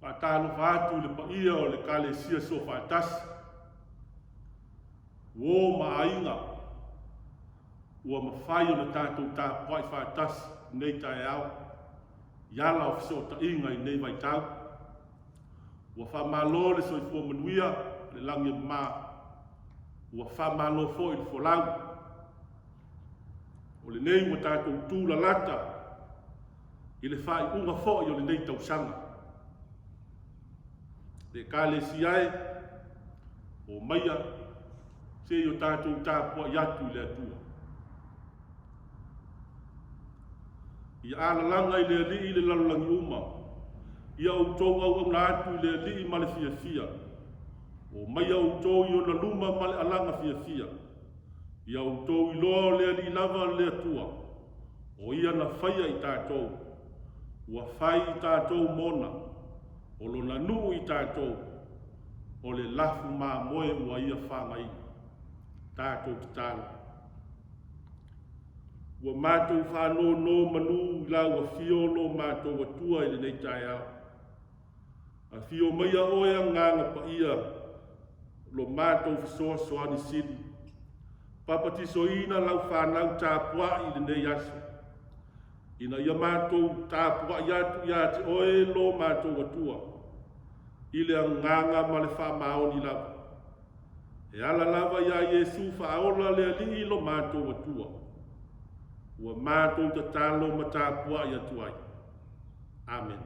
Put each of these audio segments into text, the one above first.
Whātāno whātu le paia o le kalesia so whātasi. Wō maainga, ua mawhai o na tātou tāpoi whātasi nei tae au. Iala o fiso ta inga I nei vai tau. Ua whamalo le soifua manuia le langi mā. Ua whamalo fo I le folau. O le nei ua tātou tūla lata I le whai unga fo I o le nei tausanga. Le kālesi ai, o maia, se I o tātou tāpua I atu I le atua. I ala langa I le ali I le lalangi uma, I au tau au na atu I le ali I male fia fia. O maia au tau I o na luma male alanga fia fia. I au tau I loa le ali lava le atua. O ia na whaia I tātou. Ua whai I tātou mona. O lo na nuu I tātou. O le lafu mā moe ua ia whangai. Tātou ki tāna. Ua mātou whāno no manu I la ua whiolo mātou atua I le nei tae au. A whio maia oea nganga pa ia. Lo mātou fisoa soani sini. Papatiso ina lau whanau tāpua I le nei aso. Ina ia mātou tāpua I atu I ati oe lo mātou atua. I le nganga ma le whamaoni lava. E ala lava ia Iesu whaola le ali lo mātou atua. Ua mātou ta tālo ma tāpua I atu ai. Amen.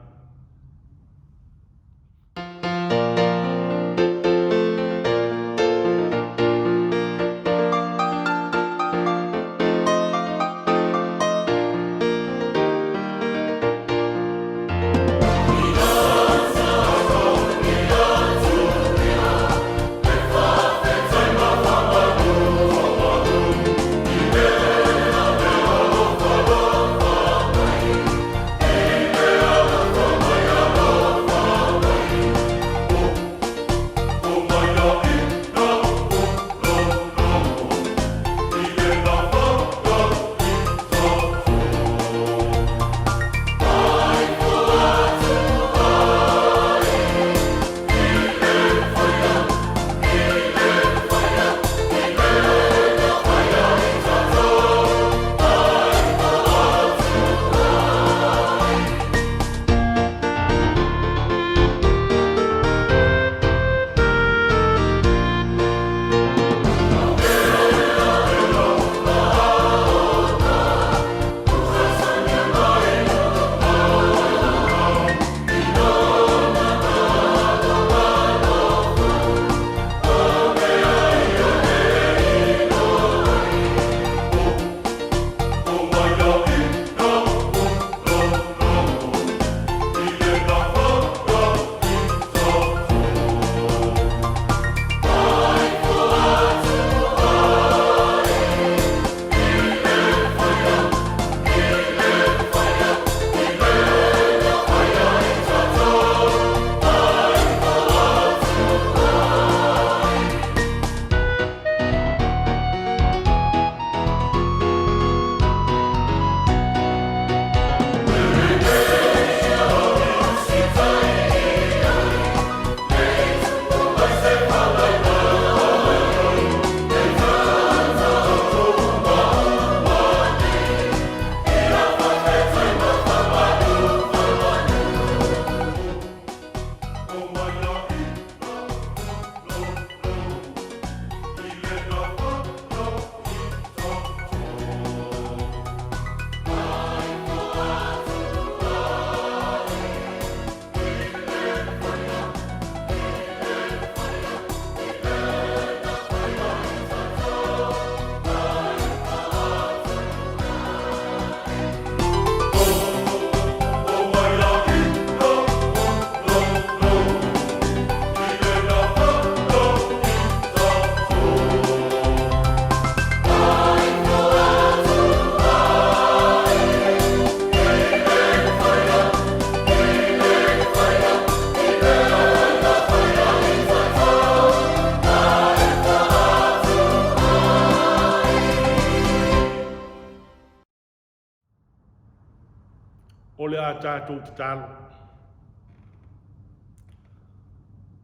o le a tātou te talo.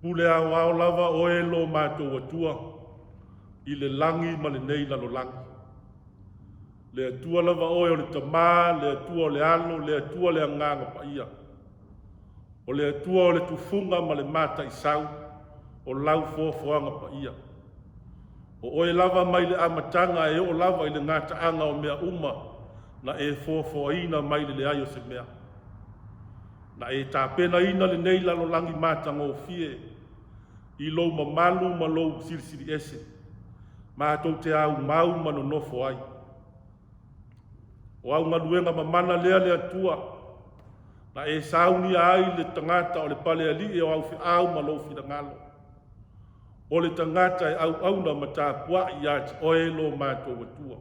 Pule au lava oe lo mātou atua i le langi ma le nei lalo langi. Le atua lava oe o le tamā, le atua o le alo, le atua o le anganga pa ia. O le atua o le tufunga ma le mata i sau, o lau fofoanga pa ia. O oe lava mai le amatanga e o lava i le ngata anga o mea uma, na e fofoina mai le aio se mea. Na e tāpena ina le nei lalo langi mata ngō fie, i lou mamalu ma lou sirisiri ese, mātou te au mau mano nofo ai. O au ngaluenga mamana lea le atua, na e sauni ai le tangata o le pale ali e o au fi au ma lou fi ngalo. O le tangata e au na matapua i ati oe lo mātou atua.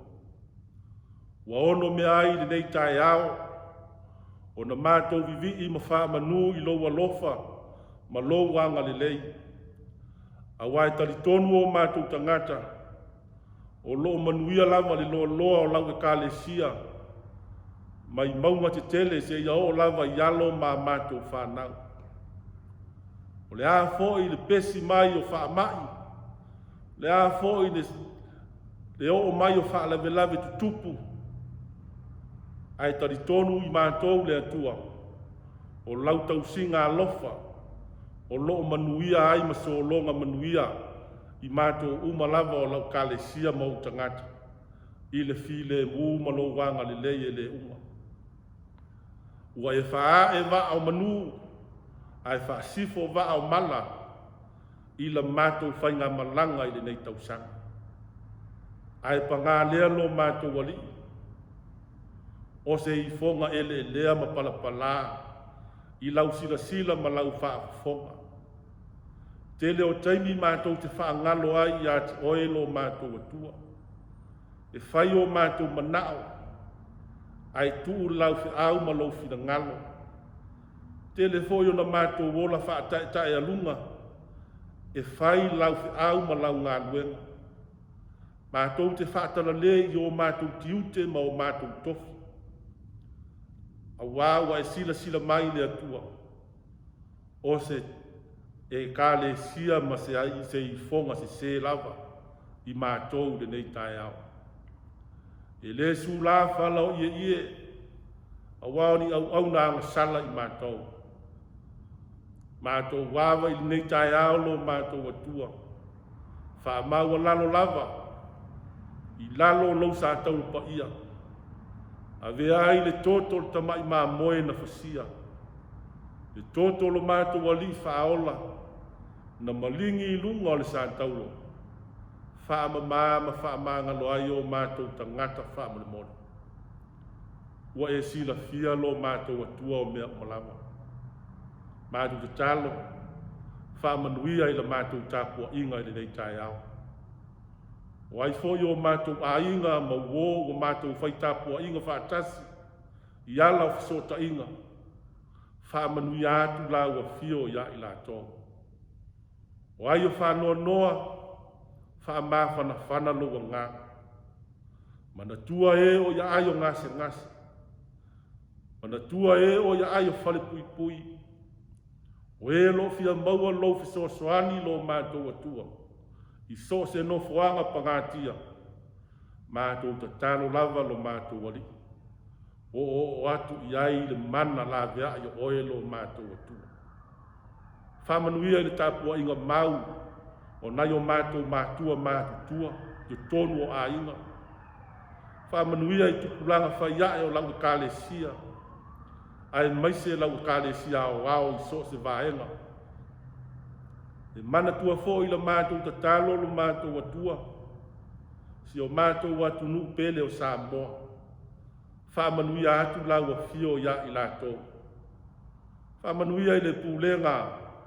Wa ono me ai le nei tae ao, o na mātou vivi i mawha manu i lou alofa, ma lou wanga le lei. A wai tali tonu o mātou tangata, o loo manuia lava le loa loa o lau e kālesia, mai maunga te tele se ia o lava i alo ma mātou whanau. O le a fo i le pesi mai o wha mai, le a fo i le o mai o wha lave lave tutupu, ai tali tonu i mātou le atua, o lau tau singa alofa, o loo manuia ai ma so longa manuia i mātou umalava o lau kālesia mau tangata, i le file mu ma lo wanga le leie le uma. Ua e wha e wa au manu, ai wha sifo wa au mala, i la mātou whainga malanga i le nei tausanga. Ai pa ngā lea lo mātou wali, o se i fonga ele lea ma palapala, i lau sila sila ma lau wha fonga. Tele o taimi mātou te wha ngalo ai i ati oe lo mātou atua. E whai o mātou manao, ai tuu lau fi au ma lau fi ngalo. Tele fo yo na mātou wola wha tae alunga, e whai lau fi au ma lau ngā luenga. Mātou te wha tala le i o mātou tiute ma o mātou tofi. A wāwa e sila sila mai le atua. O se e kāle sia ma se ai se i fonga se lava i mātou le nei tae au. E le su la whala o ie, a wāni au nā ngasala i mātou. Mātou wāwa i le nei tae au lo mātou atua. Wha maua lalo lava, i lalo lau sa tau pa ia. A vea ai le toto le tamai mā moe na whasia. Le toto lo mātou wali whaola, na malingi i lunga o le sa taulo. Whaamanga lo ai o mātou tangata whaamale mona. Ua e sila fia lo mātou atua o mea malawa. Mātou te talo, whaamanuia i la mātou tāpua inga i le nei tae au. O ai fo i o mātou a inga ma uo o mātou whai tāpua inga whaatasi, i ala o whisota inga. Whaamanuia atu la ua fio ia i la tō. O ai o whanoa noa, whaamawhana whana loa ngā. Mana tua e o ia ai o ngase ngase. Mana tua e o ia ai o whale pui pui. O e lo fia maua lo fiso soani lo mātou atua. I so se no fuanga pangatia. Mātou ta talo lava lo mātou wali. O atu i ai le mana la vea i oe lo mātou atua. Whamanuia le tāpua inga mau, o nai o mātou mātua mātutua, i tonu o a inga. Whamanuia i tukulanga whaiae o lau kālesia, ai maise lau kālesia o ao i so se vaenga. E mana tua fo i la mātou ta talo lo mātou atua, si o mātou atu nu pele o Samoa. Whamanuia atu lau a fio ia i lato. Whamanuia i le pūlenga,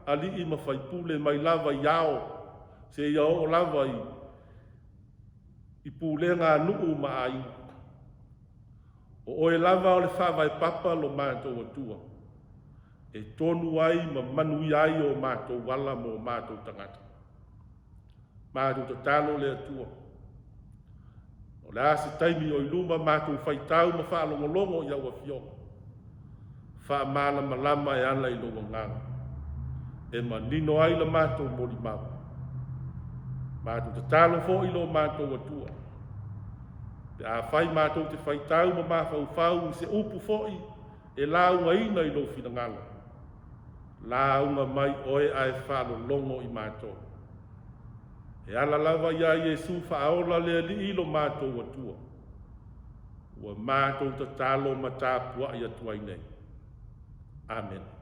ali i mawhai pūle mai lava iao, se iao o lava i pūlenga nuu ma ai. O oe lava o le whawai papa lo mātou atua. E tonu ai ma manui ai o mātou wala mo mātou tangata. Mātou ta talo le atua. O le ase taimi o iluma mātou whaitau ma whaalongolongo i au a fionga. Whaamala malama e ala i longo nganga. e manino ai la mātou mori mau. Mātou te talo fo i lo mātou atua. Te a whai mātou te whai tau ma mawhau whau se upu fo e launga ina i lo whingala. Launga mai oe ai whalo longo i mātou. E ala lava ia Iesu whaola lea li ilo mātou atua. Ua mātou te talo ma tāpua i atua nei. Amen.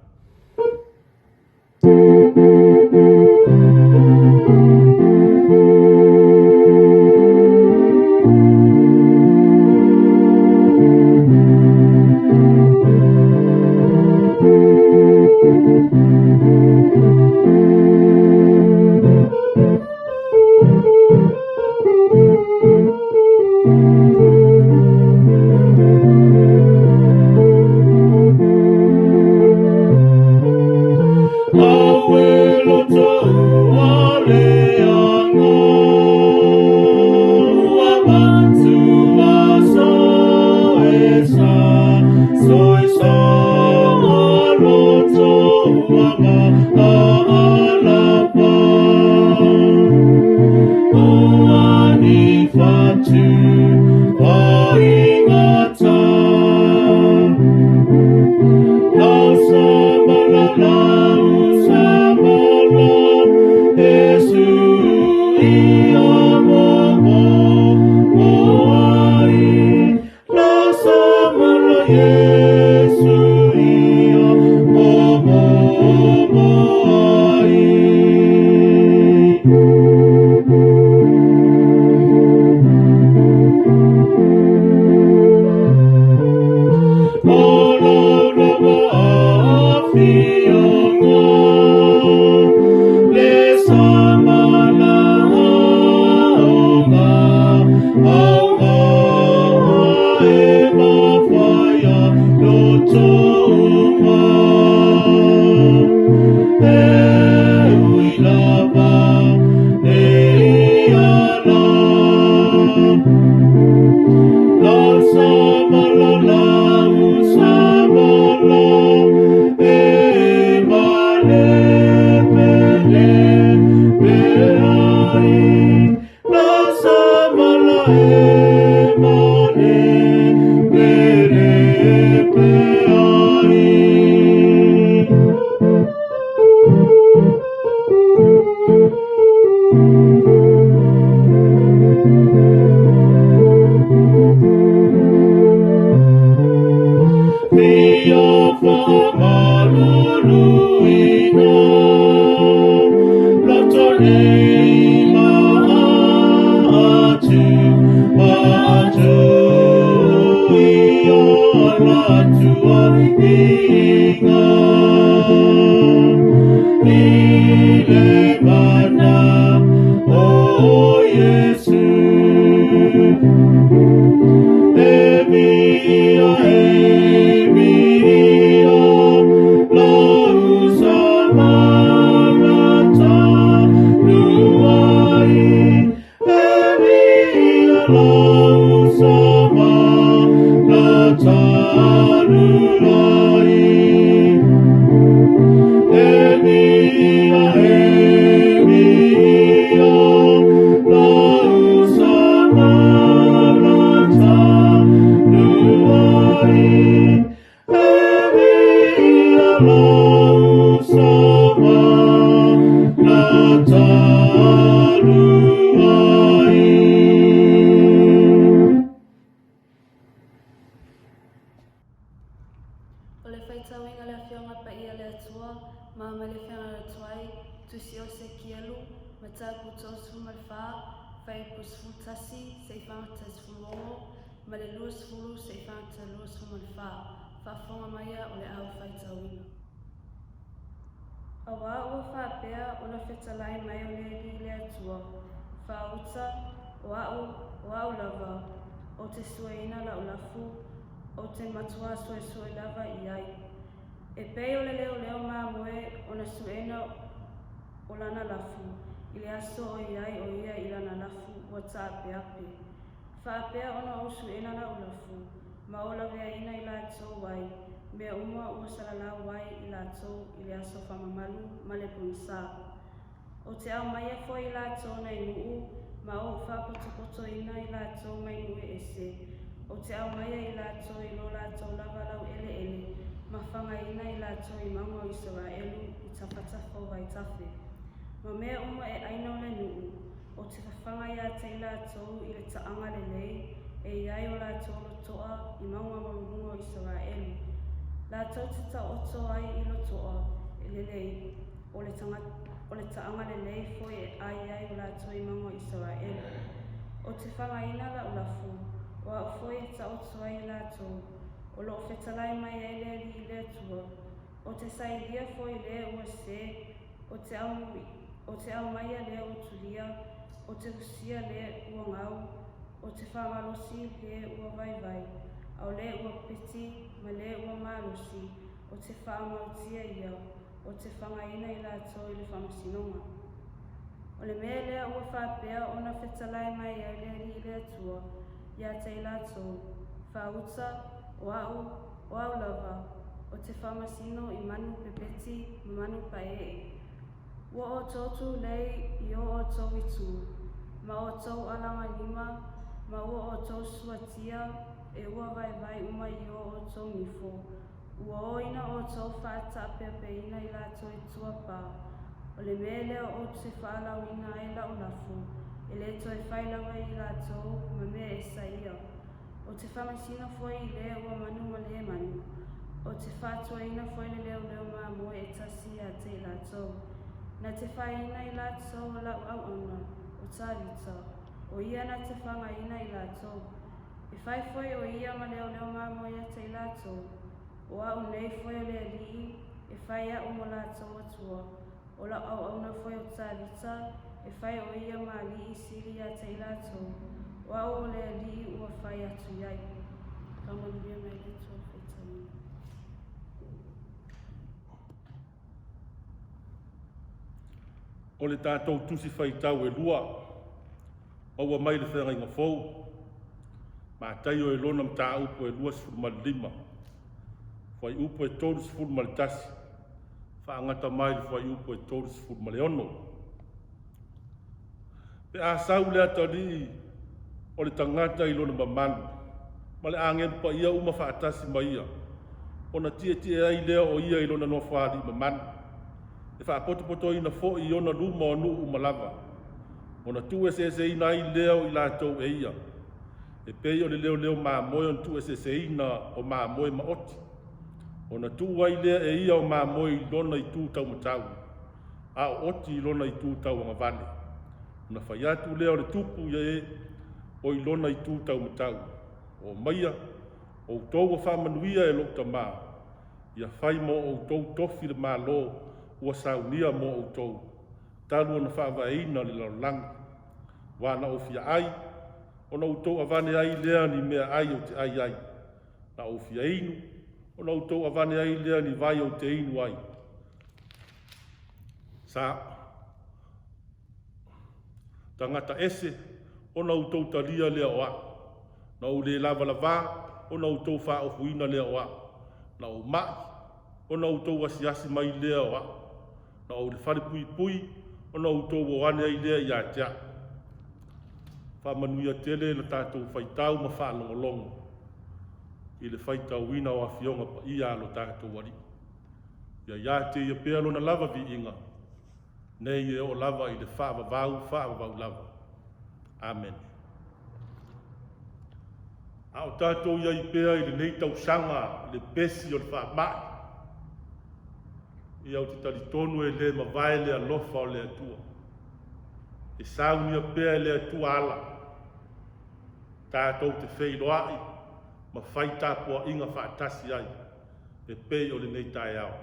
ma ola vea ina i lātou wai, mea uma ua salalau wai i lātou i le aso whamamalu ma le punisa. O te au maia foi i lātou nei nuu, ma o whapotopoto ina i lātou mai nue ese. O te au maia i lātou i lo lātou lava lau ele ele, ma whanga ina i lātou i maunga o Israelu i tawhatafo vai tafe. Ma mea uma e aina o le nuu, o te whawhanga ia te i lātou i le taanga le lei, e iai o lātou lotoa i maunga marunga o Israelu. Lātou te ta oto ai i lotoa e le lei, o le taanga le lei foi e ai o lātou i maunga o Israelu. O te whangaina la ulafu, wa o foi e ta oto ai i lātou, o lo whetalai mai e le li le tua, o te sailia foi le ua se, o te au maia le o tulia, o te usia le ua ngau, o te whamalosi le ua vai vai, au le ua piti ma le ua malusi, o te whamautia ia, o te whangaina i lātou i le whamasinonga. O le mea lea ua whapea o na whetalai mai e le li le tua, ia te i lātou, whauta, o au lava, o te whamasino i manu pepeti, manu pae. Ua o tōtu lei i o tau i tū, ma o tau alanga lima, ma ua o tau suatia, e ua vai vai uma i o tau nifo. Ua o ina o tau whaata pepe ina i lātou i tua pā. O le mele o te whaalau ina e lau lafu, e le toi whailawa i lātou ma mea e saia. O te whamasina foi i le ua manu ma le manu. O te whātua ina foi le leo leo mā moe e tasi a te i lātou. Na te whaina i lātou lau au ana, o tāwita, o ia na te whanga ina i lātou. E whai foi o ia ma leo leo mā moe a te i lātou. O au nei foi o le lii, e whai a umo lātou atua. O la au auna foi o tāwita, e whai o ia ma li i siri a te i lātou. O au o le lii ua whai atu iai. Kamanuia mai le tō whaitani. O le tātou tusi whaitau e lua, aua mai le whenga inga fau, ma tai o e lona mta upo e lua sifuru mali lima, whai upo e tōru sifuru mali tasi, whaangata mai le whai upo e tōru sifuru mali ono. Pe a sau le atari o le tangata i lona mamanu, ma le angen pa ia uma whaatasi ma ia, o na tia ai lea o ia i lona no whaari mamanu. E whaapoto ina fo i ona luma o nuu malava. O na tu se ina i leo i lātou e ia. E pei o le leo mā moe on tu se ina o mā moe maoti. O na tu ai lea e ia o mā moe i lona i tūtau matau. A o oti i lona i tūtau anga vale. O na whaiatu leo le tupu ia e o i lona i tūtau matau. O maia, o tau a whamanuia e lokta mā. Ia whai mo o tau tofi le mā lo. Ua Sauniga mo o tau, talu na whaavaina le laulangi. Wana o fia ai, o na utou avane ai lea ni mea ai o te ai. Na o fia inu, o na utou avane ai lea ni vai o te inu ai. Sa, tangata ese, o na utou talia lea oa. Na o le lava lava, o na utou wha o fuina lea oa. Na o mai, o na utou asiasi mai lea oa. Na o le whare pui, o na utou o ane ai lea i a tea. Whamanuia tele na tātou whaitau ma whaalongolongo. I le whaitau ina o a whionga pa ia alo tātou wari. Ia te ia pēr lona lava vi inga. Nei e o lava i le whaavavau lava. Amen. A o tātou ia i pēr i le nei tau sanga, le besi o le whaamai. Ia o te taritonu e le ma vai le alofa o le atua. E Sauniga pea le atua ala. Tātou te wheiloai, ma whai tāpua inga whaatasi ai. E pei o le nei tai au.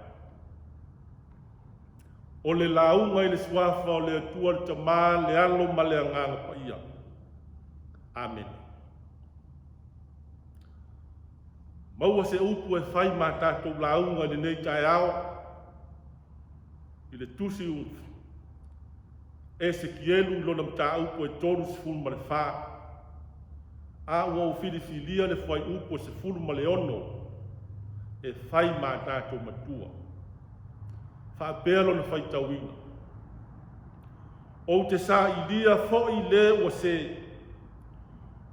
O le launga i le swafa o le atua le tamā le alo ma le anganga pa ia. Amen. Maua se upu e whai ma tātou launga le nei tai au. I le tusi utu. E se kielu lona mta upo e tolu sifuru ma le wha. a ua filifilia le fai upo se fulu ma le ono e fai ma tātou matua. Whaapea lona fai tauina. O te sa ilia foi le ua se,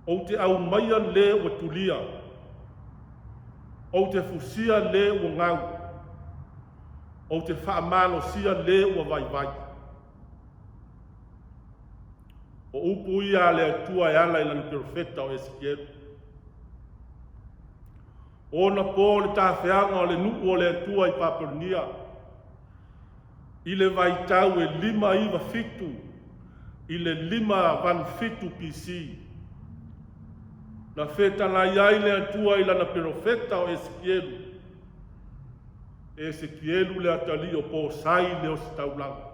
o te au maia le ua tulia, o te fusia le ua ngau, o te whaamalo sia le ua vai vai. O upu ia le atua e ala ilana profeta o Ezekiel. Ona pō le tāwheanga o le nuu o le atua I Paperonia. I le vai tau e 5 iwa fitu, I le 5 van fitu PC. Na whetala iai le atua ilana profeta o Ezekiel. Ezekielu le atali o pō sai le o sitaulanga.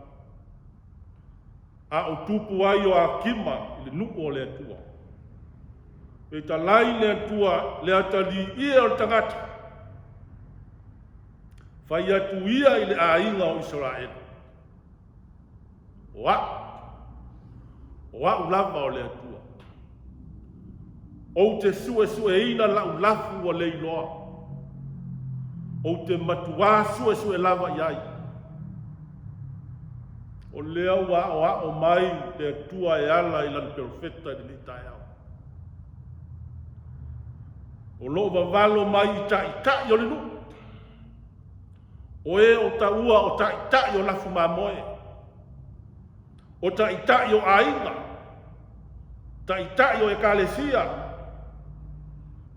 A o tupu ai o a kima I le nuu o le atua. E talai le atua le atali ia o tangata. Whai atu ia I le ainga o Israel. Oa ulava o le atua. O te sue ina la ulafu o le iloa. O te matua sue lava iai. O lea o mai le atua e ala I lana profeta I litai au. O loo vavalo mai I tai o le nuu. O e o taua o tai o lafu mamoe. O tai o ainga. Tai o ekalesia.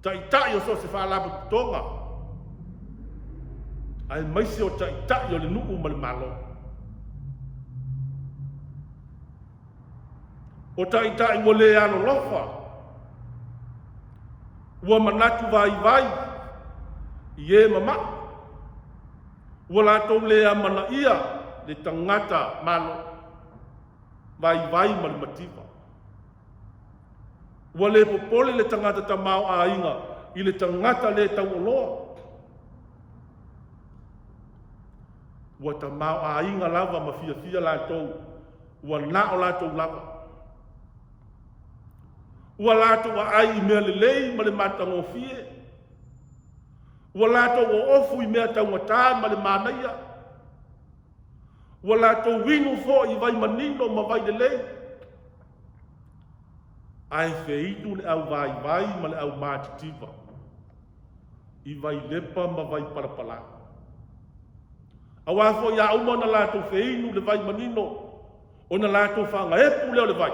Tai o so se whaalapu tonga. Ai maisi o tai o le nuu ma le malo. O tai o le ano lofa. Ua manatu vai. Ie mama. Ua latou le amana ia le tangata malo. Vai ma le mativa. Ua le popole le tangata tamau a inga. I le tangata le tau oloa. Ua tamau a inga lava ma fia latou. Ua nao latou lava. Ua latou a ai I mea lelei ma le matangofie. Ua latou o ofu I mea taungatā ma le manaia. Ua latou winu fo I vai manino ma vai lelei. Ai feidu le au vai ma le au mātitiva. I vai lepa ma vai parapala. Awa fo ia uma na latou feinu le vai manino. O na latou whanga epu leo le vai.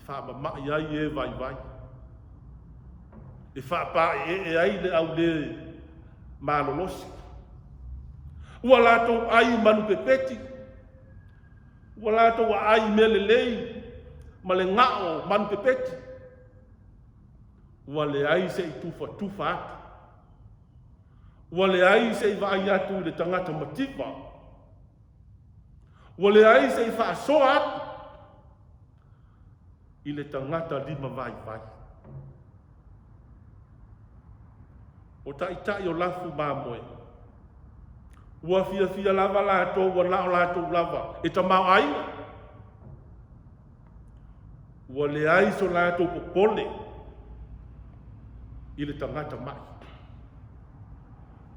Whaama ai e vai. E whaapa e ai le au le malolosi. Ua latou ai manu pepeti. Ua latou ai mele lei. Ma le ngao manu pepeti. Ua le ai se I tufa atu. Ua le ai se I vai atu le tangata mativa. Ua le ai se I whaasoa atu. I le tangata 5 vai. O tai o lafu mamoe. Ua fia lava lato, ua lao lato lava. E tamau ai. Ua le ai so lato popole. I le tangata mai.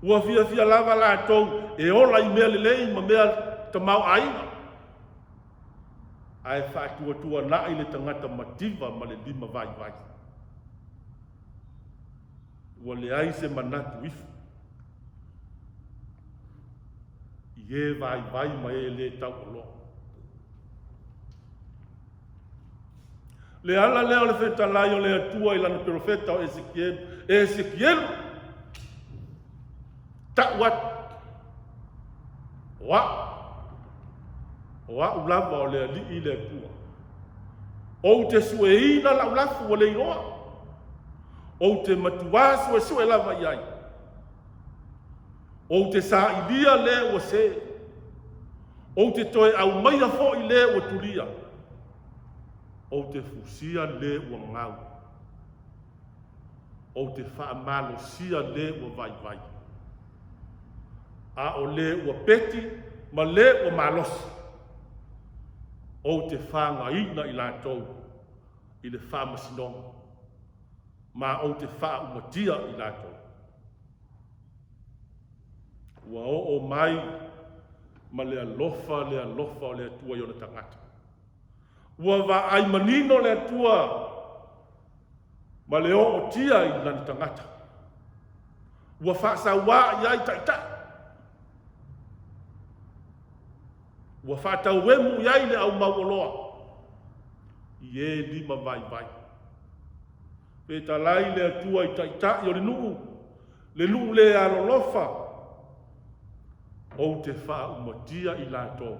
Ua fia lava lato, e ola I mea lelei ma mea tamau ai. Ai whaatua na I le tangata mativa ma le 5 vai. Ua le ai se manatu ifu. Ie vai ma e le tau olo. Le ala leo le whetalai o le atua I lana profeta o Ezekiel. Ezekiel! Tauat! Oa ulava o le ali I le atua. O te sueina la ulafu o le iroa. O te matua sue lava iai. O te sa ilia le o se. O te toe au maia fo I le o tulia. O te fusia le o ngau. O te whaamalo sia le o vai. A o le o peti ma le o malosi. O te whanga ina I lātou i le whāmasinonga. Ma o te whaumatia i lātou. Ua o mai ma lea lofa o lea tua i ona tangata. Ua wa ai manino lea tua ma leo o tia i lana tangata. Ua whaasawā i ai taita. Ua whaatauemu i ai le au mauoloa. I e lima vai. Peta lai lea tua i taita i o le nuu. Le nuu le alolofa. O te whaumatia i lātou.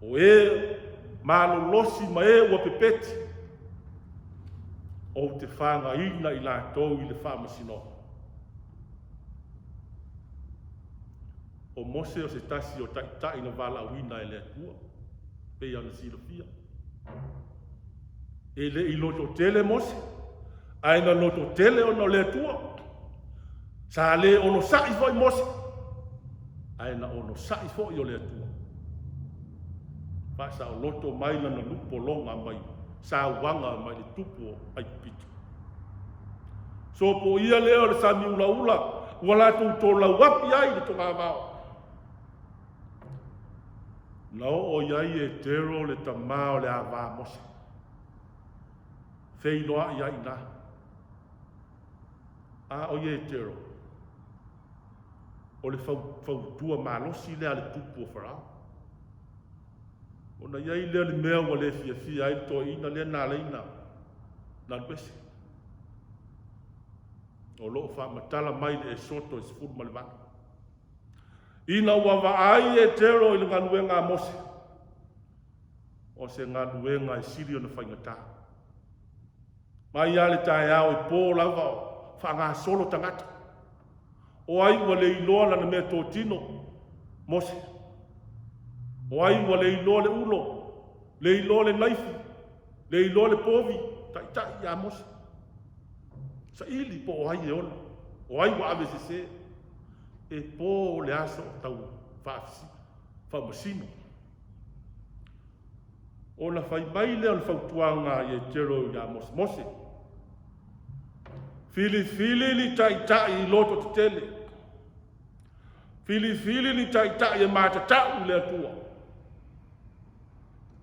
O e malolosi ma e ua pepeti. O te whangaina i lātou i le whamasino. O mose o se tasi o taita i na wala wina e lea tua. Pe ana silofia. E le i loto tele mose. Aina loto tele ona lea tua. Sa le ono sa i foi mose. Aina ono sa i foi o lea tua. Pasa o loto mai na lupo longa mai. Sa wanga mai le tupo ai pitu. So po ia leo le sami ula. Wala tu la wapi ai le tonga vao. Nao o iai e tero le tamao le awa mose. Fei noa iai na. A o iai e tero. O le fautua malosi lea le tupu o farao. O na iai lea le mea wa le fia ai le toa ina lea nā leina. Nā lupesi. O loo wha matala mai le e soto e sifuru ma le vana. Ina wawa ai e tero i le nganuenga mose. O se nganuenga e siri o na whaingata. Mai ale tae au e pō lava o wha ngā solo tangata. O ai wa le iloa lana mea tō tino mose. O ai wa le iloa le ulo. Le iloa le naifi. Le iloa le povi. Tai ia mose. Sa ili po o ai e ona. O ai wa ave se. E pō le aso o tau whamasino. O na whai mai lea na whautuanga i e tero i a mose. Fili ni tai i loto te tele. Fili ni tai e mātatau lea tua.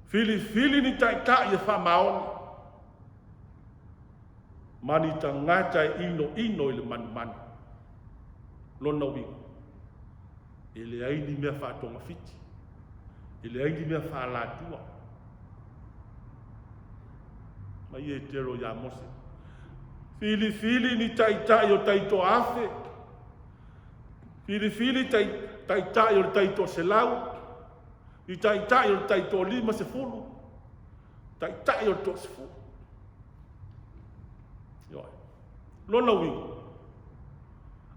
Fili ni tai e whamaoni. Mani tangata e ino i le mani. Lona wingo. E le aini mea whātonga fiti. E le aini mea whālatua. Mai e tero ia mose. Fili ni tai o taito afe. Fili tai o taito selau. Ni tai o taito lima se fulu. Tai o to se fulu. Lona wingo.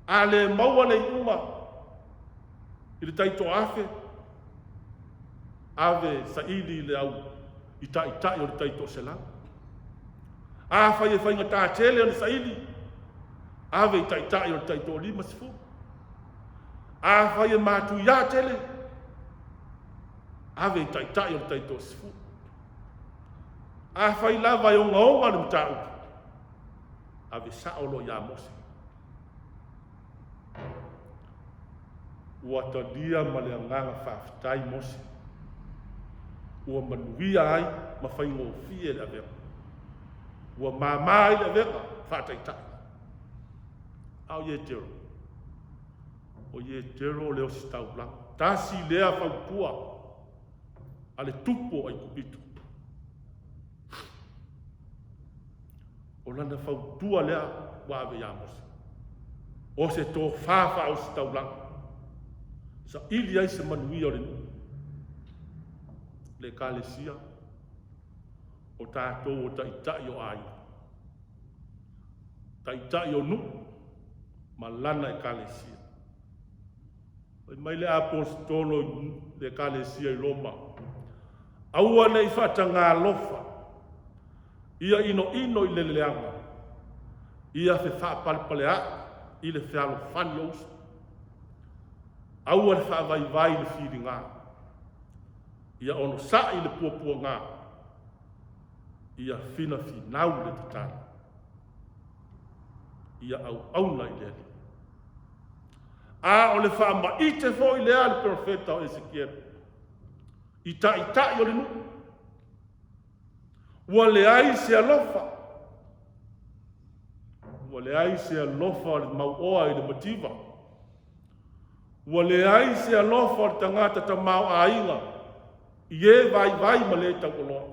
Ale maua nei uma i le taito afe ave sa ili le au i tai o le taito sela a fai e whainga tā tele o le sa ili ave i tai o le taito lima sifu a fai e mātu ia tele ave i tai o le taito sifu a fai lava i onga le mta upu ave sa olo ia mose. Ua talia ma le anganga whaafitai mose. Ua manuia ai ma whaingo fie le aveka. Ua mamai le aveka whaataitai. Au ye tero. O ye tero leo si tau lang. Tasi lea whaupua. Ale tupo ai kupitu. O lana whautua lea wawe ya mose. O se tō whawha o si tau lang. Sa ili ai se manui o le nu. Le kalesia. O tātou o taitai o ai. Taitai o nu. Ma lana e kalesia. Mai le apostolo le kalesia i Roma. Aua nei whata ngā lofa. Ia ino i le leanga. Ia fe whapalpale a. I le whialo whani o usa. Aua le whaavai le whiri ngā. Ia ono sa i le puapua ngā. ia fina finau le tatala. Ia au na i lele. A o le wha ma i te fo i lea le profeta o Ezekiel. I o le nuku. Ua le ai se alofa. Ua le ai se alofa o le mauoa i le motiva. Ua le ai se alofa o le tangata ta mau a inga. I e vai ma le tau oloa.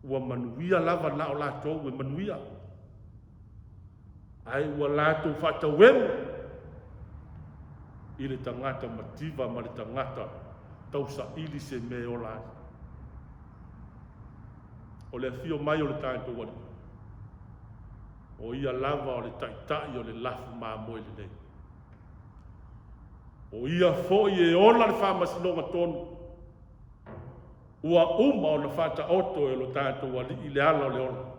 Ua manuia lava na o la tau e manuia. Ai ua lātou whatawemu i le tangata mativa ma le tangata tausa ili se me o lai. O le fio mai o le tātou wani. O ia lava o le taitai o le lafu maa moe le nei. O ia fo i e ola le whamasinonga tonu. Ua uma o le whata oto e lo tātou wani i le ala o le ola.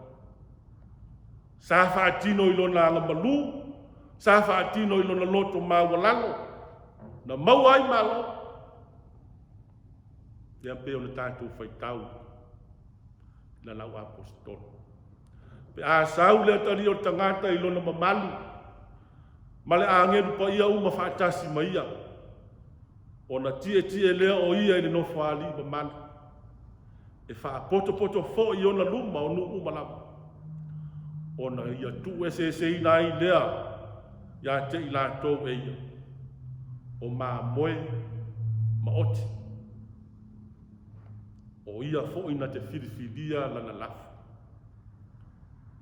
Sa whaatino i lona anga malu, sa whaatino i lona loto mawalalo, na mau ai malo. Ia pe o le tātou whaitau, na lau apostol. Pe a sau le atari o tangata i lona mamalu, ma le angenu pa ia uma whaatasi ma ia, o na tie lea o ia i le no whaali mamalu. E wha poto fo i ona luma o nu umalamu. Ona ia tu se ina i lea, ia te i lātou e ia. O mā moe, ma oti. O ia fo ina te whiriwhiria lana lafu.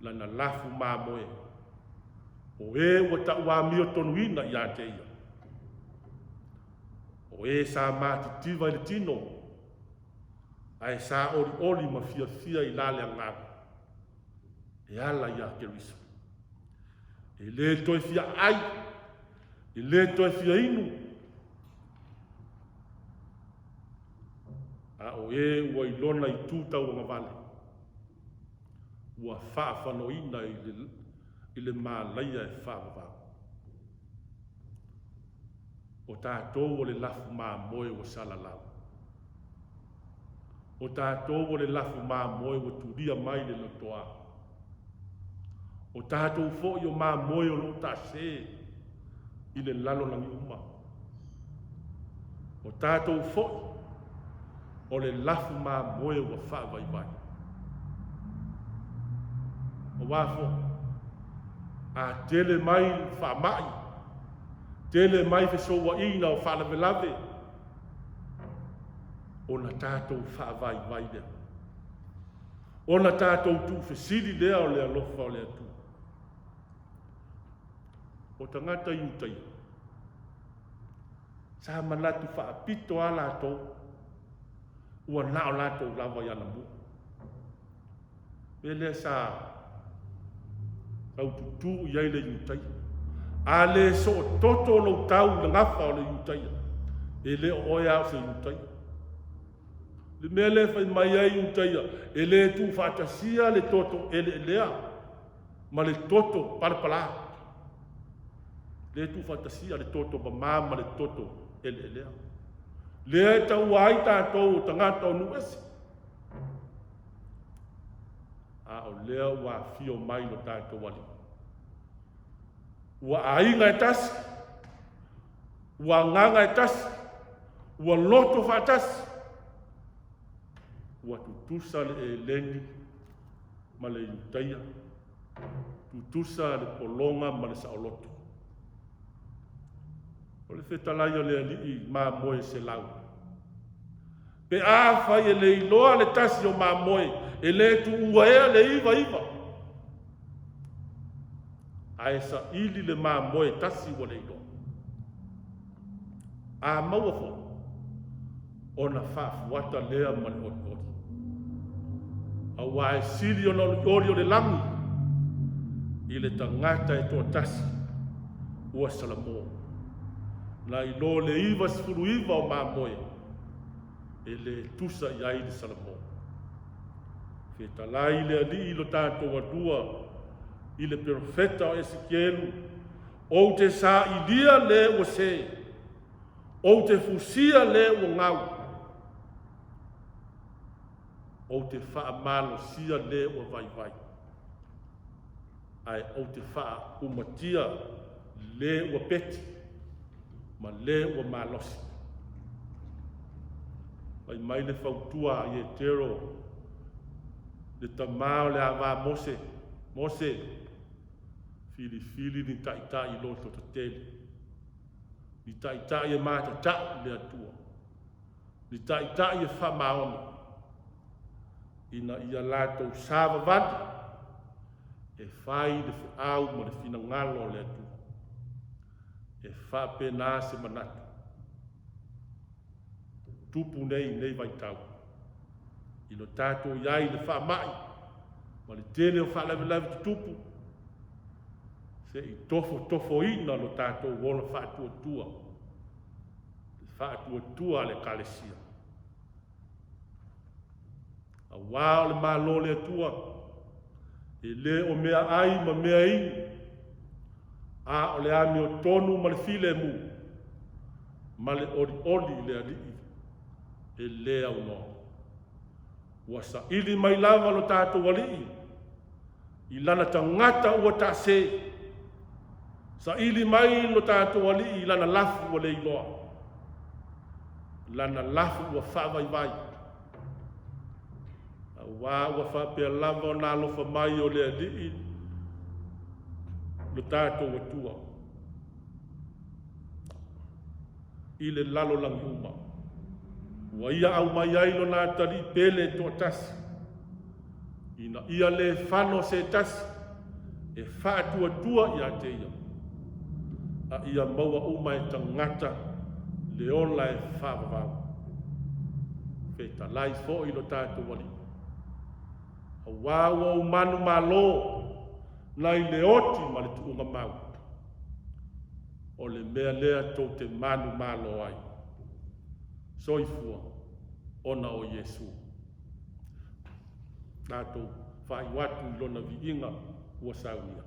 Lana lafu mā moe. O e wa ta ua mio tonu ina ia te ia. O e sa māti tiva i le tino. Ai sa ori ma fia i lale angaru. E ala ia Keriso. E le toi fia ai. E le toi fia inu. A o e ua ilona i tūtau o ngavale. Ua whaafano ina i le mālaia e whaafava. O tātou o le lafu mā moe o salalau. O tātou o le lafu mā moe o turia mai le lotoa. O tātou fo i o mā moe o lo tā se i le lalo langi uma. O tātou fo o le lafu mā moe o wha vai vai. O wafo, a tele mai wha mai, tele mai fe soa ina o wha lave lave, o na tātou wha vai vai lea. O na tātou tu fe siri lea o lea lofa o lea tu. O tangata iutai. Sa manatu whaapito a lātou, ua nao lātou lava i alamu. Pele sa au tutu i aile iutai. A le so toto lo tau le ngafa o le iutai. E le oia o se iutai. Le mele fai mai ai iutai. E le tu whaatasia le toto e le lea. Ma le toto parapala. Le tu fantasia le toto ba mama le toto ele lea. Le tau ai tātou tangata o nuesi. A o lea ua fio mai no tātou wali. Ua ainga e tasi. Ua nganga e tasi. Ua loto whaatasi. Ua tutusa le e leni ma le iutaia. Tutusa le polonga ma le saoloto. O le whetalai o le alii mā moe se lau. Pe a whai e le iloa le tasi o mā moe, e le tu ua ea le iwa. A e sa ili le mā moe tasi o le iloa. A maua fo, o na whaafuata lea ma le ori. A wa e siri o na ori o le langi, i le tangata e toa tasi, ua Samoa. Na i lo le iwa sifuru iwa o mā moe, e le tusa i ai le Samoa. Whetalai le ali i lo tātou adua, i le profeta o Ezekielu, o te sa i lia le o se, o te fusia le o ngau. o te whaamalosia le ua vai. Ai o te umatia le ua peti, ma le ua malosi. Ai mai le whautua i e tero, le tamao le awa Mose, fili ni taita i loto te tele. Ni taita i e mata tau le atua. Ni taita i e whamaoni. Ina ia lātou sāwa vati, e whai le whiau ma le whina ngalo le atua. E whapena se manatu. Tupu nei vai tau. Ino tātou iai le whamai, ma le tele o whalawe te tupu. Se i tofo ina lo tātou wona whātua. Le whātua le kalesia. A wāo le mālo le atua, e le o mea ai ma mea ini, a o le ami o tonu ma le file mu, ma le ori le alii, e le au no. Ua sa ili mai lava lo tātou alii, i lana tangata ua tase, sa ili mai lo tātou alii, i lana lafu ua le iloa, lana lafu ua whawai. Wa whapea lava o nā lofa mai o le alii lo tātou atua. I le lalo langi uma. Wa ia au mai ai lo nā tari pele to tasi. Ina ia le whano se tasi e whātua ia te ia. A ia maua uma e tangata le ola e whawawau. Wheta lai fo i lo tātou wali. A wāua o manu malo nai le oti ma le tuunga mau. O le mea lea tō te manu malo ai. Soifua, ona o Yesu. Nātou whai watu lona vi inga ua Sauniga.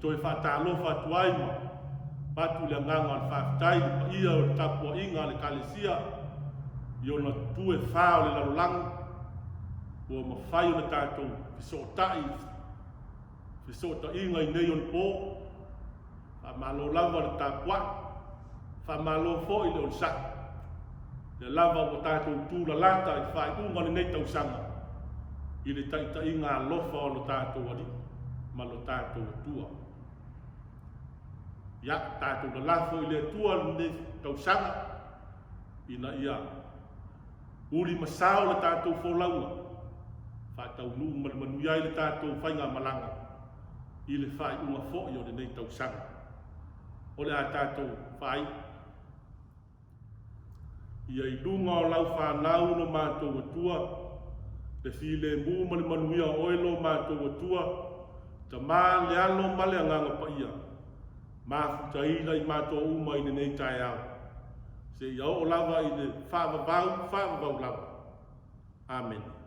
toi whaatalo whatuai ma. Patu le nganga al whaftai pa ia o tapua inga le kalesia. Io na tue whao le lalulang. Ua ma whai o na tātou fisotai. Fisotai inga i nei on po. Whamalo lava le tapua. Whamalo fo i le on sak. Le lava o tātou tūla lata i whai unga le nei tau sanga. I le taita inga lofa o lo tātou ali. Ma lo tātou tua. Ia tātou la lafo i le tua le tau sanga. Ina ia. Uri masao le tātou fōlaua. Whātau nu manuiai le tātou whainga malanga. I le whai unga fo i o le nei tau sanga. O le a tātou whai. Ia i lunga o lau whanau no mātou atua. Le while mū mani manuia oelo mātou atua. Ta mā le alo male anganga pa ia. Mā futa ila i mātou uma i nei tai au. Se ia o lava i le whāwawau lava. Amen.